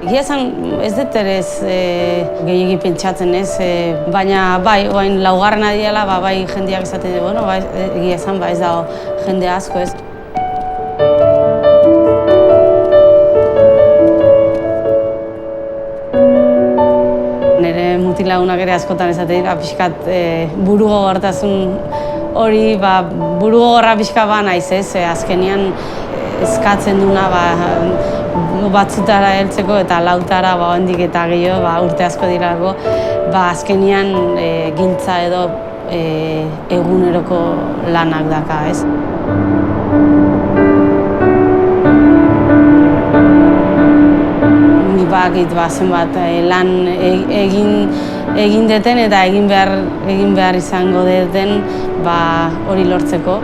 Egia esan ez dut ere gehiegi pentsatzen ez, baina bai, oain laugarrena diela, bai jendeak esaten du, bueno, egia esan ez dago jende asko ez. Nire mutilagunak ere askotan esaten dira, pixkat burugogortasun hori, burugogorra pixka naiz ez, azkenean eskatzen duna batzutara heltzeko eta lautara handik eta gehiago urte asko dirako, azkenean giltza edo eguneroko lanak daka, ez. Nik bakit zenbat lan egin deten eta egin behar izango deten hori lortzeko.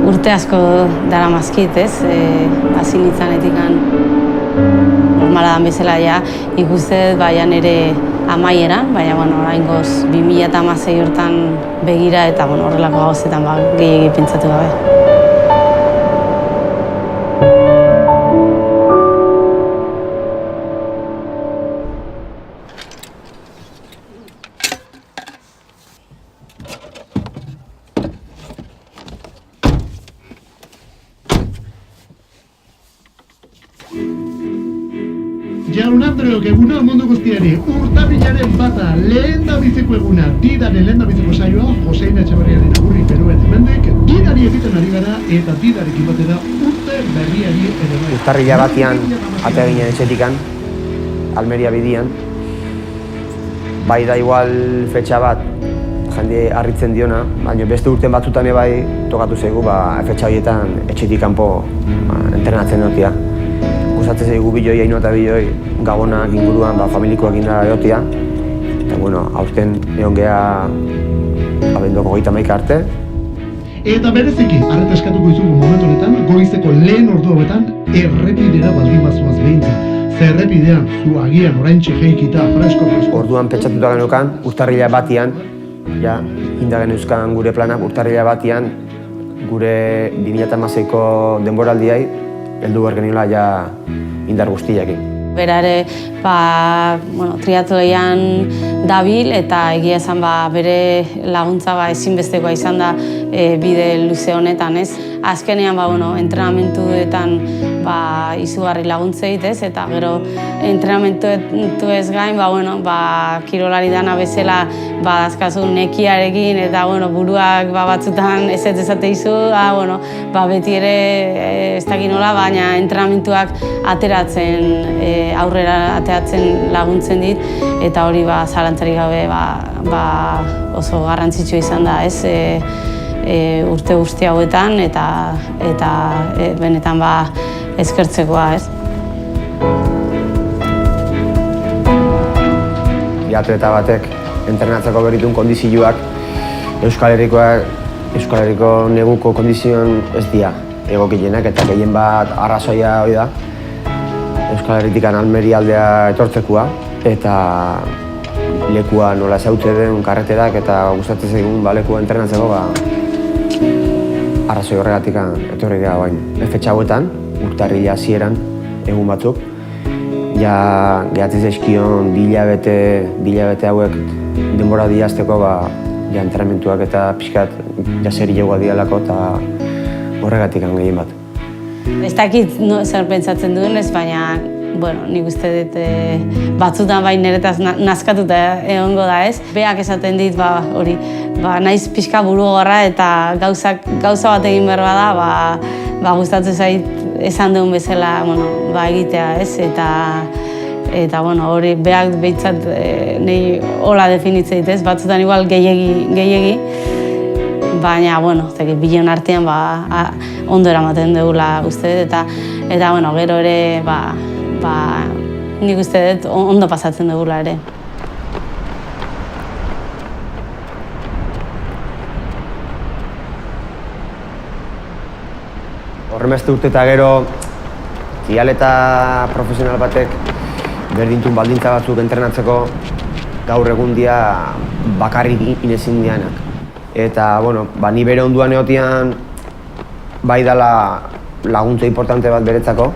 Urte asko daramazkit, ez, hasi nintzanetikan normala dan bezala ikusten nire amaieran, baina oraingoz 2016 hortan begira eta horrelako gauzetan gehiegi pentsatu gabe. Jaun-Andreok eguna mundu guztiari, urtarrilaren bata lehendabiziko eguna, Didaren lehendabiziko saioa, Josein Etxeberriaren agurri Peruen hemendik, Didari egiten ari gara eta Didarekin batera urte berriari ere bai. Urtarrila batian, atea ginen etxetikan, Almeria bidian. Bai da igual fetxa bat, jende harritzen diona, baina beste urten batzutan bai tokatu zaigu, fetxa horietan etxetik kanpo entrenatzen dutia. Gustatzen zaigu biloi, haino eta biloi, gabonak inguruan, familikoak indara egotia. Eta, aurten egon geha abenduko 31 arte. Eta bereziki, arreta eskatuko izugu momentu honetan, goizeko lehen ordu hauetan, errepidera baldin bazoaz behintzat. Ze errepidean, zu agian oraintxe jeikita, fresko. Orduan pentsatuta genukan, urtarrila batian, inda geneuzkan gure planak, urtarrila batian, gure 2016ko denboraldiai, heldu behar geniola indar guztiakin. Bera ere, triatloian dabil eta egia esan bere laguntza ezinbestekoa izan da bide luze honetan, ez? Azkenean, entrenamentuetan izugarri laguntze egitez eta gero entrenamentu ez gain, kirolari dana bezala dazkazu nekiarekin eta buruak batzutan ez ezate izu, beti ere ez dakit nola, baina entrenamentuak ateratzen, aurrera ateratzen laguntzen dit eta hori zalantzarik gabe oso garrantzitsua izan da, ez? Urte guzti hauetan eta benetan eskertzekoa, ez? Atleta batek entrenatzeko beritun kondizioak Euskal Herriko neguko kondizioan ez dira egokienak eta gehien bat arrazoia hori da Euskal Herritikan Almeria aldea etortzekoa eta lekua nola ezautze den karreterak eta gustatzen zaigun lekua entrenatzeko arrazoi horregatik etorri gara bain. Fetxa hauetan, urtarrila hasieran egun batzuk, gehatzen zaizkion dilabete hauek denbora diazteko entrenamentuak eta pixkat serilloa dialako eta horregatik gehien bat. Ez dakit zer pentsatzen duen ez, baina nik uste dut batzutan niretaz nazkatuta egongo da, ez? Beak esaten dit hori, naiz pixka burugorra eta gauza bat egin behar bada, gustatzen zait esan duen bezala egitea, ez? Eta hori beak behintzat nahi hola definitzen dit, ez? Batzutan igual gehiegi, baina, bilen artean ondo eramaten dugula uste dut, eta gero ere, nik uste dut ondo pasatzen dugula ere. Horremeste urte eta gero, triatleta profesional batek berdintun baldintza batzuk entrenatzeko gaur egun dia bakarrik inezin dianak. Eta, ni bere onduan egotian bai dela laguntza importante bat beretzako,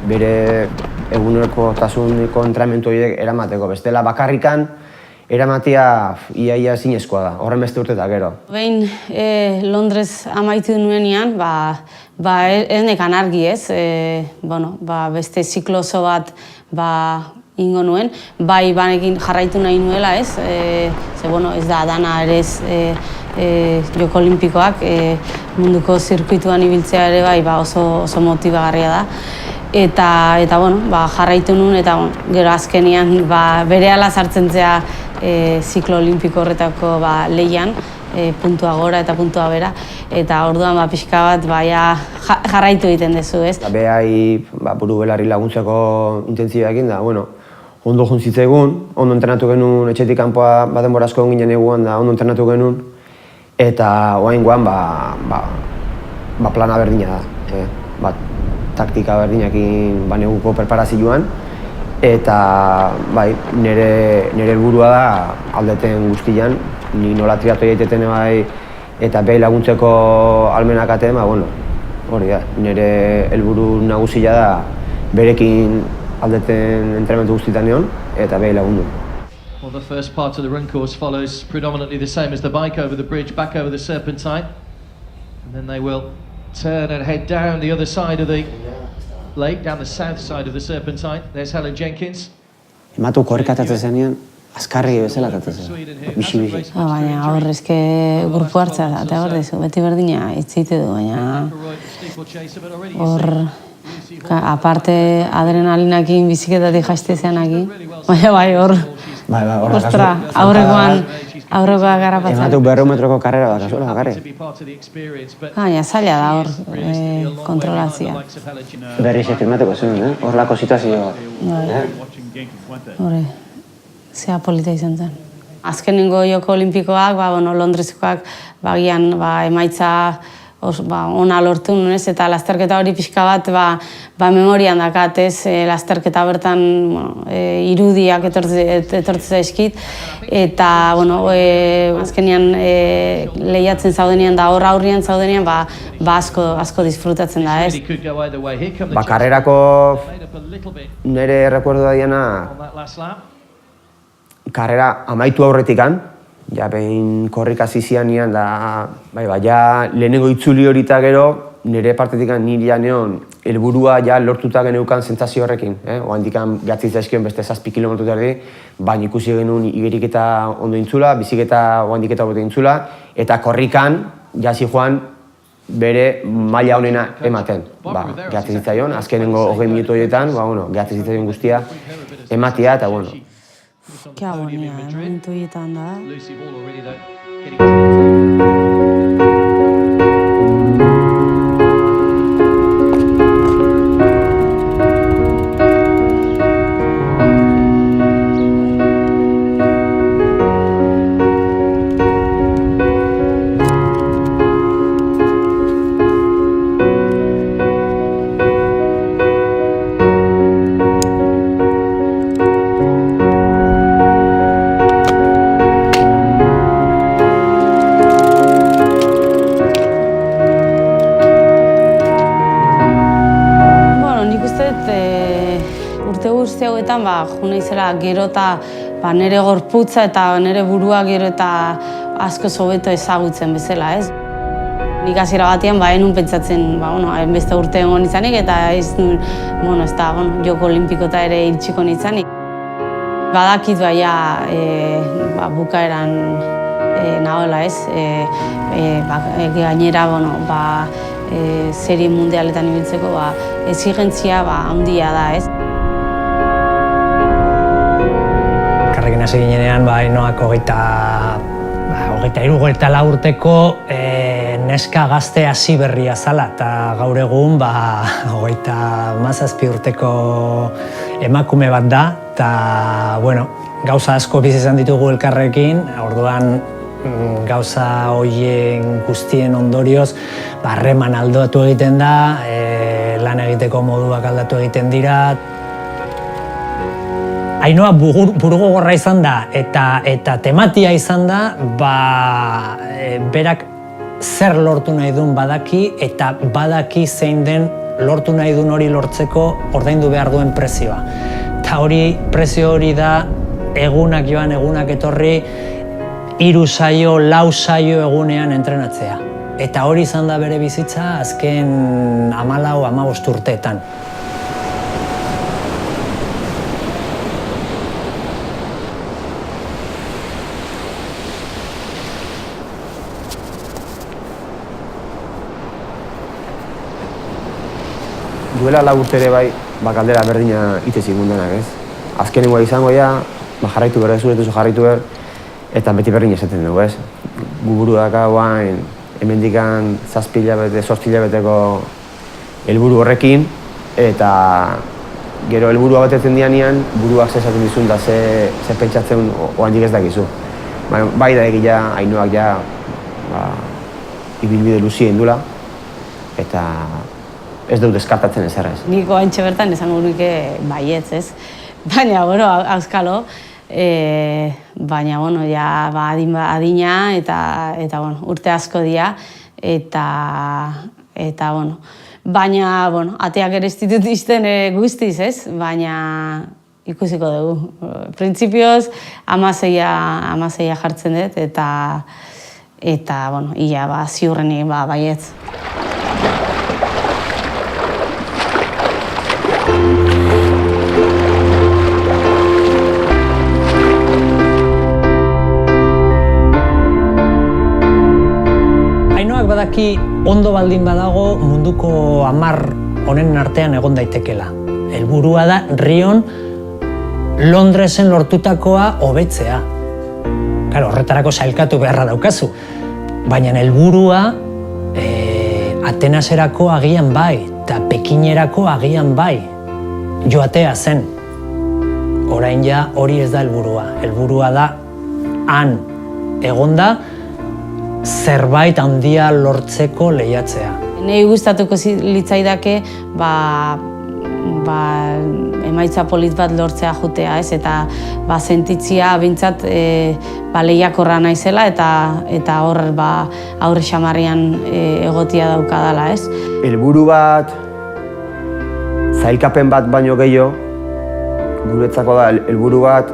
bere egunerokotasuneko entrenamendu horiek eramateko. Bestela bakarrikan eramatea iaia ezinezkoa da, horren beste urte eta gero. Behin Londres amaitu nuenean, ez nekan argi ez, beste ziklo oso bat ingo nuen, bai banekin jarraitu nahi nuela ez, ez da dana ere Joko Olimpikoak, munduko zirkuituan ibiltzea ere bai oso motibagarria da. Eta jarraitu nuen eta gero azkenean berehala sartzen zea ziklo olimpiko horretako lehian, puntua gora eta puntua bera, eta orduan pixka bat jarraitu egiten duzu, ez? Behai buru belarri laguntzeko intentzioekin da, ondo juntzitzaigun, ondo entrenatu genuen etxetik kanpoa denbora asko ginen eguan da, ondo entrenatu genuen, eta oraingoan plana berdina da, taktika berdinakin neguko preparazioan, eta nire helburua da aldeten guztian, ni nola triatloia egiten eta behi laguntzeko almenak aten, hori da, nire helburu nagusia da berekin aldeten entrenamendu guztietan egon eta behi lagundu. Well, the first part of the run course follows predominantly the same as the bike, over the bridge, back over the Serpentine, and then they will turn and head down the other side of the lake, down the south side of the Serpentine. There's Helen Jenkins. Ematu korrikatatzen zenean, azkarri bezala atatzen zen, bixi. Baina horrezke grupu hartza da, eta hor dezu, beti berdina itzitu du, baina hor, aparte adrenalinakin biziketatik jaiztezeanakin, baina hor, ostra, aurrekoa garrapatzen. Ematu 200 metroko karrera da, kasuela, bakarri. Baina zaila da hor, kontrolazia. Berriz firmateko zen, horrelako situazioa. Hore, zea polita izan zen. Azkenengo Joko Olimpikoak, Londreskoak, bagian emaitza ona lortu nunez, eta lasterketa hori pixka bat memorian dakat, lasterketa bertan irudiak etortze zaizkit, eta azkenean lehiatzen zaudenean da hor aurrian zaudenean asko disfrutatzen da, ez? Karrerako nire errekordua diana karrera amaitu aurretikan, behin korrika zizianian da, lehenengo itzuli horita gero, nire partetikan nire neon helburua lortuta geneukan sentsazio horrekin. Oandikan gatzitza eskion beste 7 kilometro erdi, baina ikusi genuen igeriketa ondo intzula, biziketa oandiketa bote intzula, eta korrikan jasi joan bere maila honena ematen. Gatzitzaioan, azkenengo 20 minutu horietan, gatzitzaioan guztia ematia, eta Ke agonia, momentu horietan da. Urte hauetan jo naizela gero eta nire gorputza eta nire burua gero eta asko hobeto ezagutzen bezala, ez? Nik hasiera batean enun pentsatzen, beste urte egon izanik eta ez da Joko Olimpikota ere iritsiko nitzanik. Badakit bukaeran nagoela, ez? Gainera, serie mundialetan ibiltzeko exigentzia handia da, ez? Karrekin hasi ginenean, Ainoak 23-24 urteko neska gazte hasi berria zala, eta gaur egun 27 urteko emakume bat da, eta gauza asko bizi izan ditugu elkarrekin, orduan gauza horien guztien ondorioz harreman aldatu egiten da, lan egiteko moduak aldatu egiten dira. Ainoa burugogorra izan da eta tematia izan da, berak zer lortu nahi duen badaki eta badaki zein den lortu nahi duen hori lortzeko ordaindu behar duen prezioa. Eta prezio hori da egunak joan, egunak etorri, 3 saio, 4 saio egunean entrenatzea. Eta hori izan da bere bizitza azken 14-15 urteetan. Duela 4 urte ere bai, galdera berdina hitz egundanak, ez? Azkenengoa izango jarraitu behar, zuretuzu jarraitu behar, eta beti berdin esaten dugu, ez? Guburu daka guain, hemendikan 7 hilabete, 8 hilabeteko helburu horrekin, eta gero helburua batetzen dianean, buruak zezaten dizun da ze pentsatzen oandik ez dakizu. Bai da egia, Ainoak ja, ibilbide luzien dula, eta ez dut deskartatzen ezerrez. Niko haintxe bertan esango nuke baietz, ez? Baina, bueno, auskalo, baina, bueno, ja, adina eta, bueno, urte asko dira, eta, bueno, baina, bueno, ateak ere ez ditut izten guztiz, ez? Baina ikusiko dugu. Printzipioz, 16 jartzen dut, eta, bueno, ia, ziurrenik, baietz. Badaki ondo baldin badago munduko 10 honen artean egon daitekela. Helburua da Rion Londresen lortutakoa hobetzea. Claro, horretarako sailkatu beharra daukazu. Baina helburua Atenaserako agian bai, eta Pekinerako agian bai. Joatea zen. Orain ja hori ez da helburua. Helburua da han egonda zerbait handia lortzeko lehiatzea. Nei gustatuko litzaidake emaitza polit bat lortzea jutea, ez? Eta sentitzia bintzat lehiakorra naizela eta hor aurre xamarrian egotia daukadala, ez? Helburu bat, zailkapen bat baino gehiago, guretzako da helburu bat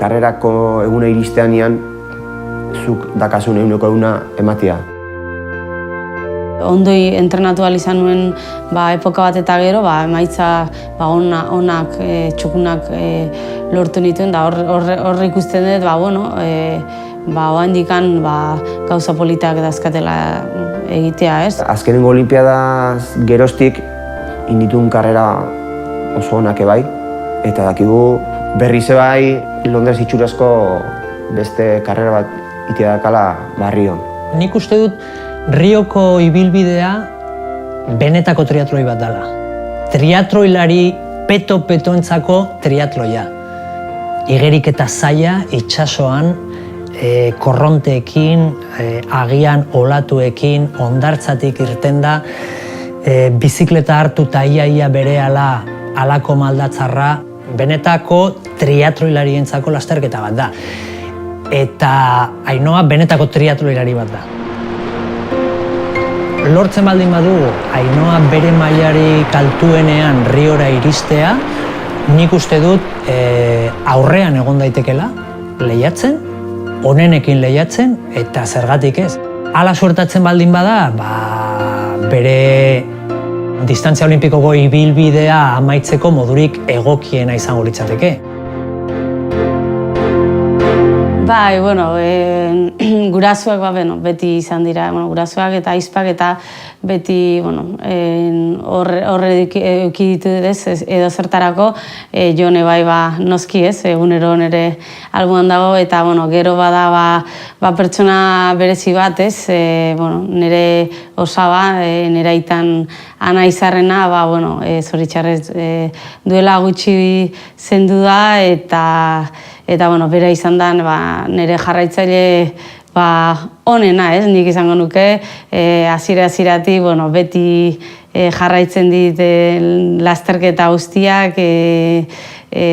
karrerako eguna iristeanean zuk dakasun 100% ematea. Ondoi entrenatu ahal izan nuen epoka bat eta gero, emaitza onak, txukunak lortu nituen, da hor ikusten dut, oandikan gauza politak dazkatela egitea, ez? Azkenengo olimpiadaz geroztik inditun karrera oso onak ebai, eta dakigu berriz ebai Londres itxurazko beste karrera bat itea dakala Rion. Nik uste dut Rioko ibilbidea benetako triatloi bat dela. Triatloilari peto-petoentzako triatloia. Igerik eta zaila itsasoan, korronteekin, agian olatuekin, hondartzatik irten da, bizikleta hartu eta ia berehala halako maldatzarra, benetako triatloilarientzako lasterketa bat da. Eta Ainoa benetako triatloilari bat da. Lortzen baldin badugu Ainoa bere mailari kaltuenean Riora iristea, nik uste dut aurrean egon daitekela lehiatzen, onenekin lehiatzen eta zergatik ez. Hala suertatzen baldin bada, bere distantzia olimpikoko ibilbidea amaitzeko modurik egokiena izango litzateke. Bai, bueno, gurasoak beti izan dira, gurasoak eta aizpak eta beti horre eukiditu ez, edo zertarako, jone bai noski ez, egunero nire alboan dago, eta gero bada pertsona berezi bat ez, nire osaba, nire aitan Ana Izarrena, zoritxarrez duela gutxi zendu da, eta bera izan da nire jarraitzaile onena, ez? Nik izango nuke, hasieratik beti jarraitzen dit lasterketa guztiak,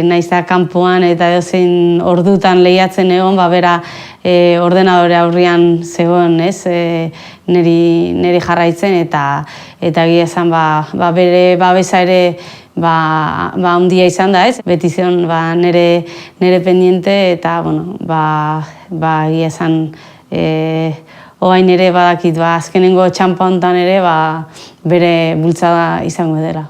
naiz da kanpoan eta edozein ordutan lehiatzen egon, bera ordenadore aurrian zegoen, ez, niri jarraitzen eta egia esan bere babesa ere handia izan da, ez? Beti zion nire pendiente eta, bueno, egia esan orain ere badakit, azkenengo txanpa honetan ere bere bultzada izango dela.